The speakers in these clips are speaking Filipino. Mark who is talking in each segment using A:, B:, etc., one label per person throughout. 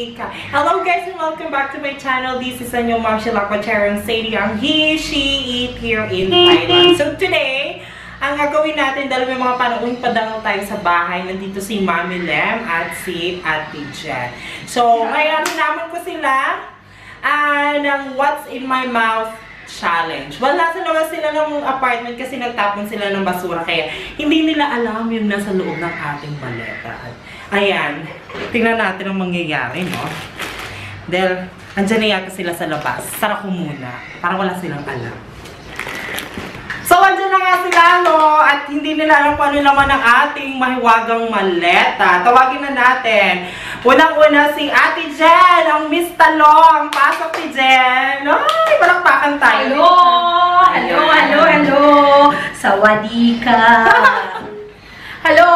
A: Wadika. Hello guys and welcome back to my channel. This is your mom, Sheila Quaterong Sadie. Ang he, she, it here in Thailand. So today, ang gagawin natin dahil may mga panahon padangal tayo sa bahay. Nandito si Mami Lem at si Ate Jen. So ngayon naman ko sila ng What's in My Mouth challenge. Well, nasa labas sila ng apartment kasi nagtapon sila ng basura. Kaya hindi nila alam yung nasa loob ng ating maleta. Ayan. Tingnan natin ang mangyayari, no? Dahil, andyan na yata sila sa labas. Sara ko muna. Para wala silang alam. So, andyan na nga sila, no? At hindi nila alam kung ano naman ang ating mahiwagang maleta. Tawagin na natin. Unang-una si Ate Jen, ang Miss Talong. Pasok si Jen. Ay, palakpakan tayo.
B: Hello. Sawadika. Hello.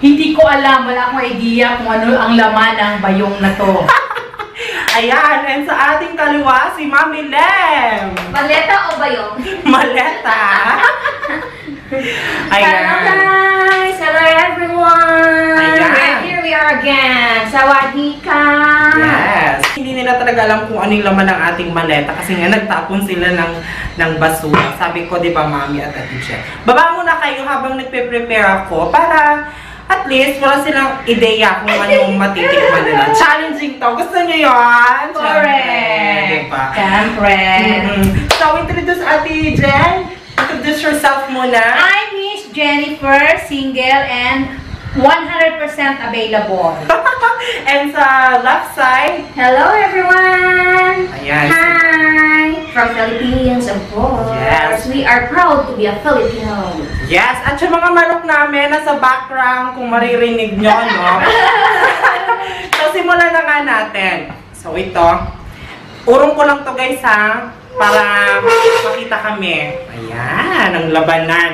B: Hindi ko alam, wala akong idea kung ano ang laman ng bayong na to.
A: Ayan, and sa ating kaliwa, si Mami Lem.
C: Maleta o bayong?
A: Maleta. Ayan.
C: Hello guys! Hello everyone!
A: Ayan.
C: Here we are again! Sawadika!
A: Yes. Hindi nila talaga alam kung ano yung laman ng ating maleta kasi nga nagtapon sila ng basura. Sabi ko, di ba, Mami at Ate Jen? Baba muna kayo habang nagpe-prepare ako para at least wala silang ideya kung anong matitikman nila. Challenging to. Gusto nyo yun?
B: Correct.
A: Diba?
B: Siyempre.
A: So, introduce Ate Jen. Introduce yourself muna.
B: I'm Miss Jennifer, single and 100% available.
A: And sa left side,
C: Hello everyone!
A: ayan.
C: Hi! From Philippines, of course.
A: Yes.
C: We are proud to be a Filipino.
A: Yes, at yung mga manok namin nasa background kung maririnig nyo, no? So, simulan na nga natin. So, ito. Urong ko lang to guys, ha? Para makita kami. Ayan, ang labanan.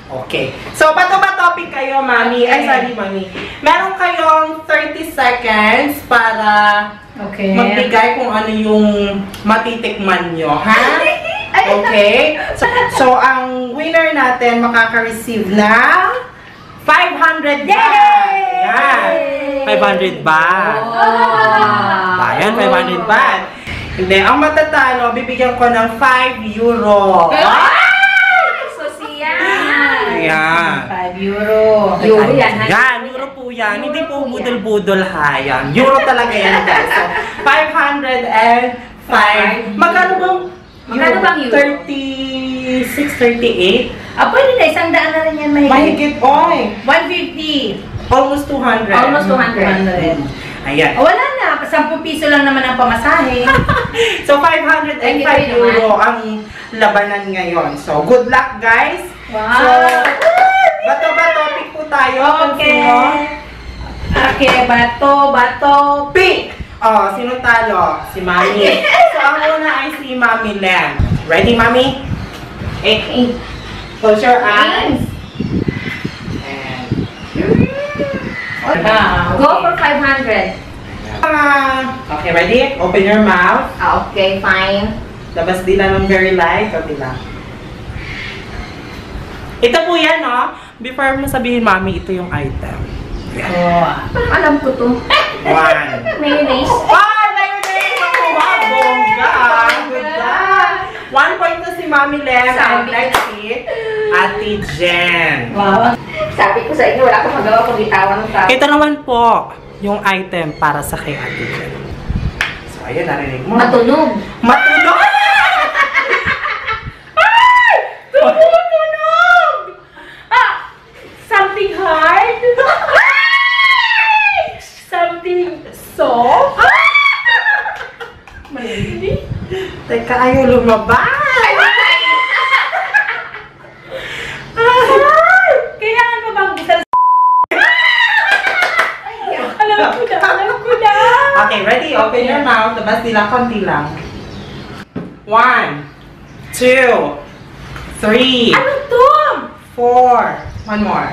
A: Okay. So, bato ba topic kayo, Mami? Ay, sorry, Mami. Meron kayong 30 seconds para magbigay kung ano yung matitikman nyo, ha? Okay? So, ang winner natin makaka-receive ng 500 baht. Ayan. 500 baht. Ayan, 500 baht. Hindi, ang matatalo, bibigyan ko ng 5 euro. Ayan.
B: 5 euro.
C: Euro yan, ha?
A: Yan, euro po yan. Hindi po budol-budol, ha? Yan. Euro talaga yan, guys. So, 505. Magkano bang euro? 36, 38?
B: Pwede na, 100 na rin yan mahigit.
A: Mahigit, oy.
B: 150.
A: Almost 200.
C: Almost 200.
A: Ayan.
B: Wala na, 10 piso lang naman ang pamasahe.
A: So, 505 euro ang labanan ngayon. So, good luck, guys.
B: Wow.
A: So, bato-topic po tayo.
B: Okay, bato, pick.
A: Oh, sino talo? Si Mami. So, ang una ay si Mami Lem. Ready, Mami? Close your eyes. And
C: Go for 500.
A: okay, ready? Open your mouth.
C: Okay, fine.
A: Labas din lang ng very light. Okay lang. Ito po yan, no? Before mo sabihin, Mami, ito yung item.
C: Parang alam ko to.
A: 1.
C: Mayonnaise.
A: Mayonnaise! Nakuha! Bongga! Good job! 1 point na si Mami Lem. And next si Ate Jen.
B: Wow.
C: Sabi ko sa inyo, wala akong magawa kung bitawan ng tao.
A: Ito naman po yung item para sa kay Ate Jen. So, ayan, narinig mo.
C: Matunog.
A: Matunog!
B: Tumutunog! Something hard? Something soft? Malindi?
A: Teka, ayaw lumabas!
B: Kailangan pa bang gisal? Alam ko na!
A: Okay, ready? Open your mouth. Labas nila, konti lang. 1, 2, 3,
B: Ano to?
A: 4, one more,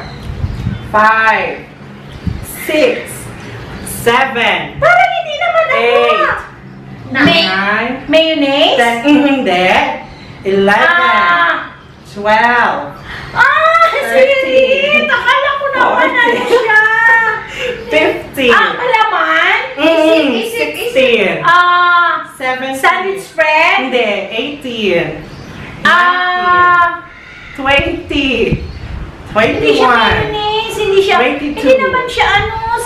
A: 5, 6, 7,
B: Parang hindi naman ako!
A: 8, 9,
B: Mayonnaise?
A: 10, hindi, 11, 12,
B: Sweet! Akala ko naman ano siya!
A: 50,
B: Palaman?
A: Mm.
B: Hindi siya
A: 21.
B: mayonnaise, hindi siya,
A: 22.
B: hindi naman siya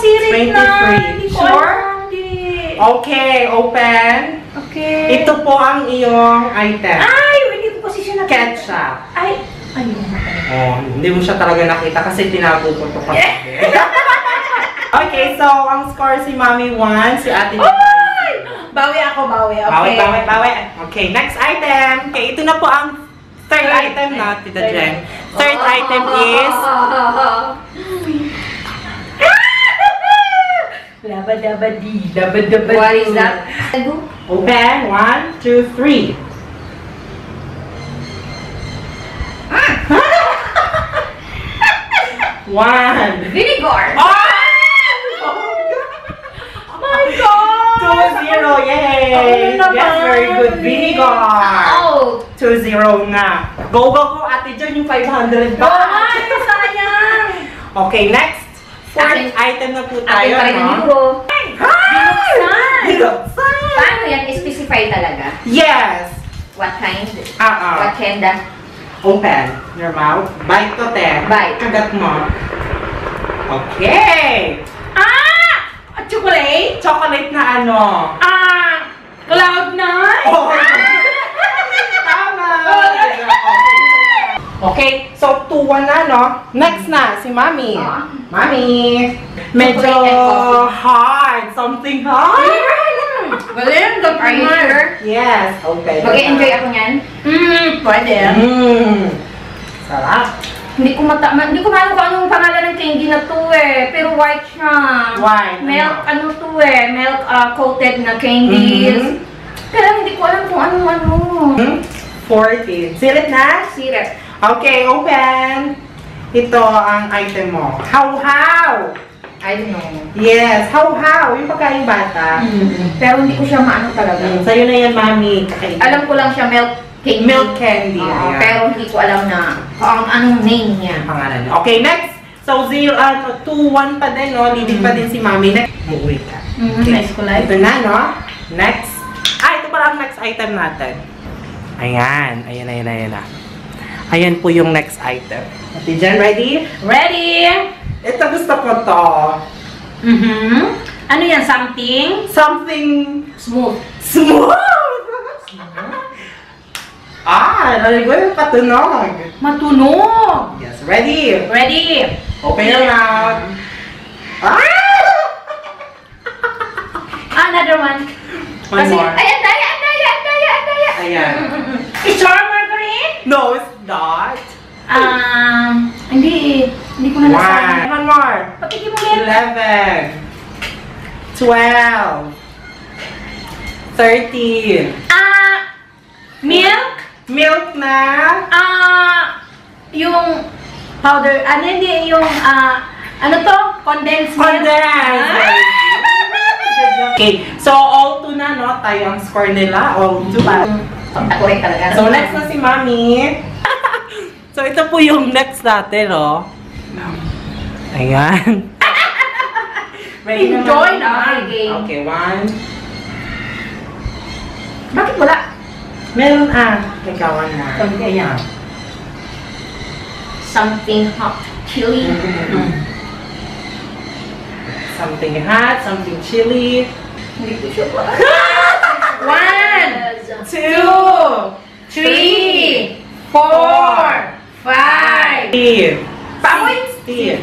B: sirit na.
A: 23.
B: Hindi ko
A: Sure?
B: alam, hindi.
A: Okay, open.
B: Okay.
A: Ito po ang iyong item.
B: Ay, hindi ko kasi siya nakita.
A: Ketchup.
B: Ay, ayun.
A: Oh, hindi mo siya talaga nakita kasi tinago ko ito kasi. Okay, so ang score si Mami 1, si Ate
B: Ay! Bawi ako, bawi. Okay.
A: Bawi. Okay, next item. Okay, ito na po ang third item na, Tita Jen. Third item is...
B: Labadabadi, labadabadi.
C: What is that?
A: Open. 1, 2, 3. One.
C: Vinegar.
A: Oh!
B: My God!
A: 2-0, yay!
B: Ano naman?
A: Yes, very good. Vinegar.
C: Oh.
A: 2-0 na. Go, Ate Jen, yung 500 ba?
B: Ay, sayang!
A: Okay, next. Fourth
C: Akin-
A: item na po
C: Akin
A: tayo,
C: pa rin ang
A: no?
C: euro.
B: Binuksan!
A: Binuksan!
C: Paano yan? Specify talaga.
A: Yes!
C: What kind?
A: Uh-uh.
C: What kind?
A: Open your mouth. Bite to, te.
C: Bite.
A: Kagat mo. Okay!
B: Ah! Chocolate?
A: Chocolate na ano?
B: Cloud9?
A: Oh! Tama! Okay, so 2-1 na, no? Next na, si Mami. Mami! Medyo
C: Chocolate and coffee.
A: hard. Something hard.
B: Galing,
C: Are you sure?
A: Yes, okay.
C: Mag-enjoy ako niyan?
B: Pwede.
A: Sarap.
C: Hindi ko alam kung anong pangalan ng candy na to eh. Pero white siya.
A: White,
C: Milk,
A: ano?
C: ano to eh. Milk coated na candies. Pero hindi ko alam kung ano.
A: 14. Silit na?
C: Syrup.
A: Okay, open. Ito ang item mo. How?
C: I don't know.
A: Yes, how? Yung pagkain bata.
C: Pero hindi ko siya maano talaga.
A: Sa'yo na yan, Mami. Kakainin.
C: Alam ko lang siya milk candy.
A: Milk candy.
C: Oo,
A: Ayan.
C: pero hindi ko alam na kung anong name niya.
A: Pangalan niya. Okay, next. So, 2-1 pa din, no? Leading pa din si Mami. Next, umuwi ka.
B: Nice ko like.
A: Ito na, no? Next. Ito pala ang next item natin. Ayan. Ayan. Ayan po yung next item. Ate Jen, ready?
B: Ready?
A: Ito gusto ko to.
B: Ano yan? Something?
A: Something
C: Smooth.
A: smooth! Narinig ko yung patunog.
B: Matunog!
A: Yes, ready?
B: Ready?
A: Open your mouth.
B: Another one.
A: One more.
C: Ayan, daya.
A: Ayan.
B: Star margarine?
A: No, it's not.
B: Hindi ko na nasabi.
A: One more.
B: Patikin mo yan.
A: 11. 12. 13.
B: Milk?
A: Milk na.
B: Yung powder, hindi, yung, ano to? Condensed milk?
A: Condensed. Okay, so all 2 na, no? Tayo ang score nila. All 2 pa.
C: Correct talaga.
A: So next na si Mami. So ito po yung next natin, no? Ayan. Ready na,
B: Enjoy
A: Mami?
B: naman.
A: Okay, 1.
C: Bakit wala?
A: Meron Teka, 1 more.
B: Ayan.
C: Something hot. Chili.
A: Something hot, something chili.
C: Hindi ko sure wala.
B: 1,
A: 2,
B: 3, 4, 5,
A: 16,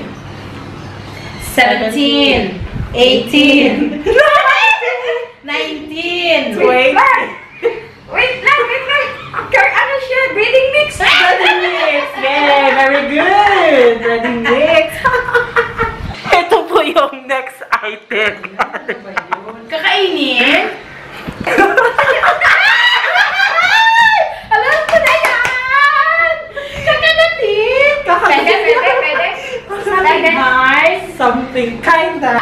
B: 17, 18, 19,
A: 20.
C: Wait lang. Ano siya? Breathing mix.
A: Ready mix! Yay! Very good! Ready mix! Ito po yung next item.
B: Kakainin?
C: Alam ko na yan! Kakagatin! Pwede.
B: Something hard?
A: Something kinda.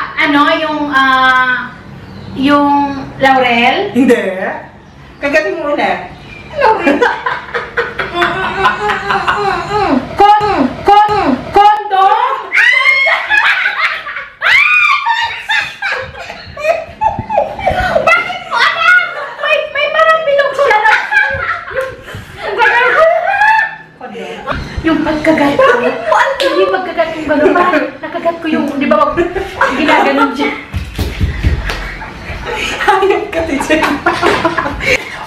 B: Yung laurel?
A: Hindi. Kagatin mo ulit.
B: Kondom?
C: Bakit mo alam? May parang bilog siya na.
B: Yung pagkagat ko.
C: Bakit mo alam?
B: Hindi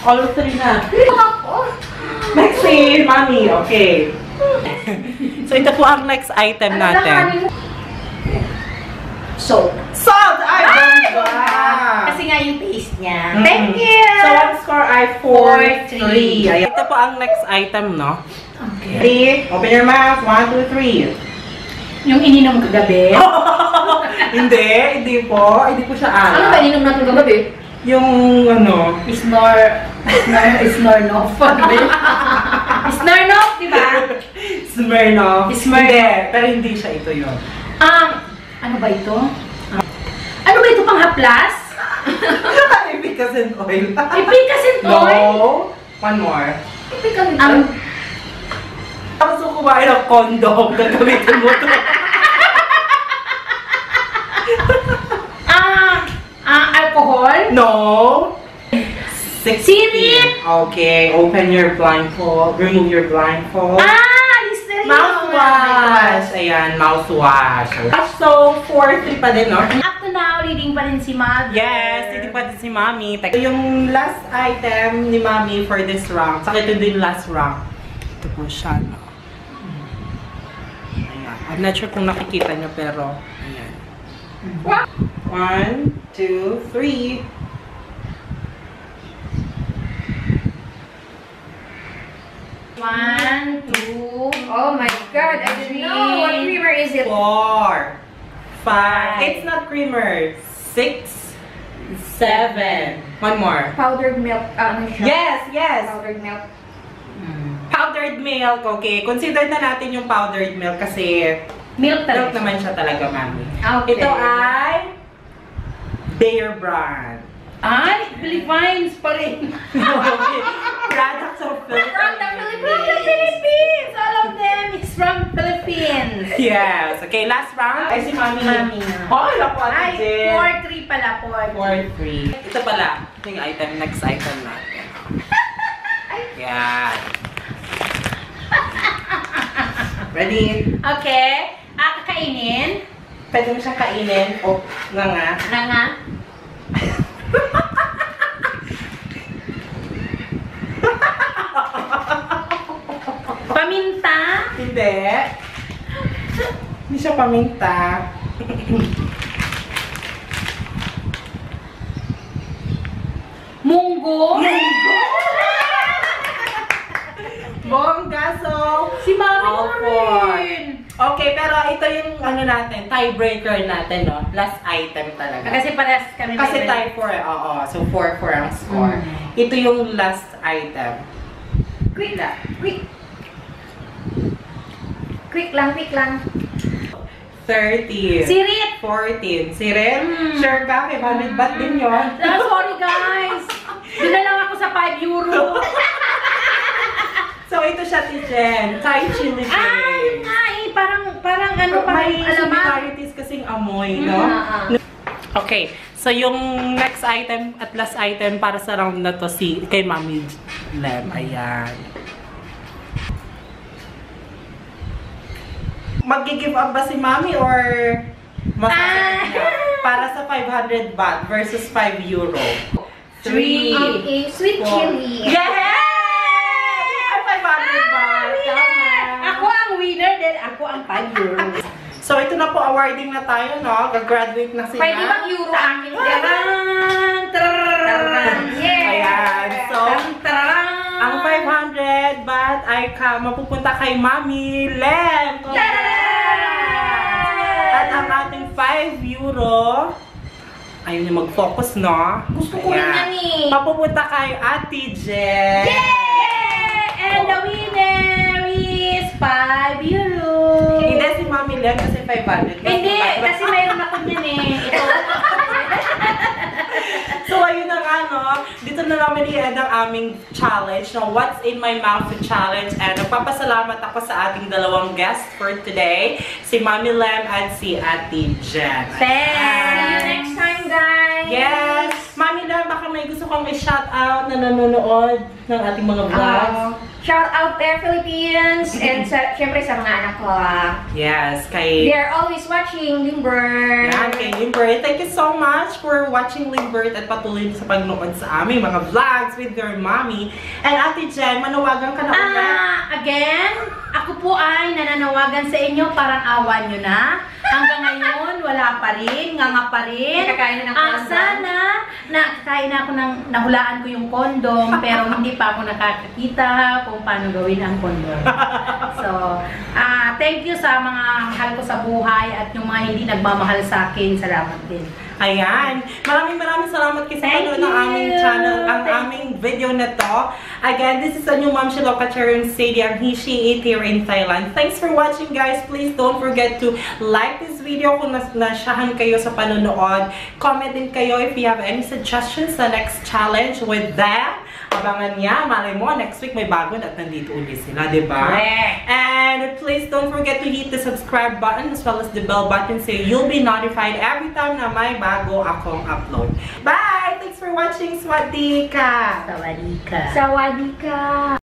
A: All three na. Next si Mami. Okay. So, ito po ang next item natin.
B: Salt.
A: Salt! Ay,
B: Kasi nga yung taste niya.
A: Thank
B: you!
A: So, one score ay 4-3. Ayan. Ito po ang next item, no?
B: Okay.
A: 3. Open your mouth. 1, 2, 3.
B: Yung ininom kagabi.
A: Hindi po. Hindi po siya
B: Ano ba ininom natin kagabi?
A: Yung ano?
B: Snornoff. Snornoff, di ba?
A: Smirnoff. Hindi. Pero hindi siya ito yun.
B: Ano ba ito? Ano ba ito, pang haplas?
A: Efficacent oil.
B: Efficacent oil?
A: No. One more.
B: Efficacent oil?
A: Tapos kung kumain ng condom, gagamitin mo ito.
B: Alcohol?
A: No. 16.
B: Sirip!
A: Okay, open your blindfold. Remove your blindfold.
B: Listerine!
A: Mouthwash! Ayan, mouthwash. So, 4-3 pa din, no?
B: Up to now, leading pa rin si Mami.
A: Yes, hindi pa din si Mami. Ito yung last item ni Mami for this round. Saka ito din last round. Ito po siya, no? Ayan. I'm not sure kung nakikita nyo, pero ayan. 1, 2, 3.
B: One, two,
C: Oh my god, I don't know. What creamer is it?
A: 4, 5. It's not creamer. 6, 7. One more.
C: Powdered milk. Ano siya?
A: Yes.
C: Powdered milk.
A: Powdered milk. Okay. Consider na natin yung powdered milk kasi
B: milk
A: milk
B: talaga.
A: naman siya talaga, Mami.
C: Okay.
A: Ito ay Bear Brand.
B: Ay, Philippines pa rin.
A: Products of Philippines.
B: From the Philippines! All of them is from Philippines.
A: Yes. Okay, last round. Ay, si Mami.
B: Mami na.
A: Oh, lapo
B: Ay,
A: natin.
B: 4-3 pala, 4-3.
A: 4-3. Ito pala. Ito yung item. Next item natin. Yan. Ready?
B: Okay. Kakainin.
A: Pwede mo siyang kainin. O, nga.
B: Nga. Paminta.
A: Hindi. Hindi siya paminta.
B: Munggo.
A: Bongga, so
B: Si Mami
A: all
B: ko
A: four.
B: rin.
A: Okay, pero ito yung ano natin, tiebreaker natin, no? Last item talaga.
B: Kasi parehas kami.
A: Kasi tie 4, oo. So 4-4 ang score. Ito yung last item.
C: Quick lang. Quick lang.
A: 13.
B: Sirit.
A: 14. Sirit? Sure ka? 500 baht din yun.
B: Sorry guys. Doon na lang ako sa 5 euro.
A: So ito siya, Tijen. Thai chili
B: Ay,
A: flakes.
B: nga eh. Parang ano pa
A: May
B: rin.
A: similarities kasing amoy, no? Okay, so yung next item at last item para sa round na to si kay Mami Lem. Ayan. Mag-give up ba si Mami or masasagot niya? Para sa 500 baht versus 5 euro. 3.
C: Okay, sweet chili.
A: Yes! Ay, 500 baht. Tama.
B: Ako ang winner, then ako ang 5 euro.
A: So, ito na po, awarding na tayo, no? Gag-graduate na sila.
B: Pwede bang euro akin? Taran! Taran! Yeah!
A: Ayan. So,
B: Taran!
A: ang 500 baht ay mapupunta kay Mami Lem. At ang ating 5 euro, ayun yung mag-focus, no?
B: Gusto ko rin yan eh.
A: Mapupunta kay Ate Jen.
B: Yeah! And the winner is 5 euro.
A: Hindi si Mami Lem kasi 500.
B: Hindi, kasi mayroon ako niyan eh. Ito.
A: So, ayun na nga, no? Dito na namin i-end ang aming challenge, no? What's in my mouth challenge. And nagpapasalamat ako sa ating dalawang guests for today. Si Mami Lem at si Ate Jen.
B: Thanks!
C: See you next time, guys.
A: Yes! Mami Lem, baka may gusto kang i-shoutout na nanonood ng ating mga vlogs.
C: Shout out there, Philippines! And syempre sa mga anak ko.
A: Yes, kay...
C: They're always watching Limbert.
A: Yan, kay Limbert. Thank you so much for watching Limbert at patuloy sa pagnood sa aming mga vlogs with your mommy. And Ate Jen, manawagan ka na ulit.
B: Again, ako po ay nananawagan sa inyo, parang awan nyo na. Hanggang ngayon, wala pa rin, nganga pa rin.
C: Nakakain na ng kondom.
B: Sana, nakakain na ako ng, nahulaan ko yung kondom, pero hindi pa ako nakakakita kung paano gawin ang kondom. So, thank you sa mga mahal ko sa buhay at yung mga hindi nagmamahal sa akin. Salamat din.
A: Ayan. Maraming salamat kasi sa panood ng aming channel, ang aming video na to. Again, this is a new Ma'am Shiloh Kacharan Sadie, ang He-She Eat here in Thailand. Thanks for watching, guys. Please don't forget to like this video kung nasyahan kayo sa panonood. Comment din kayo if you have any suggestions sa next challenge with them. Abangan niya. Malay mo, next week may bago at nandito ulit sila, diba? And please don't forget to hit the subscribe button as well as the bell button so you'll be notified every time na may bago akong upload. Bye! Thanks for watching. Swadika!
B: Sawadika.
C: Sawadika!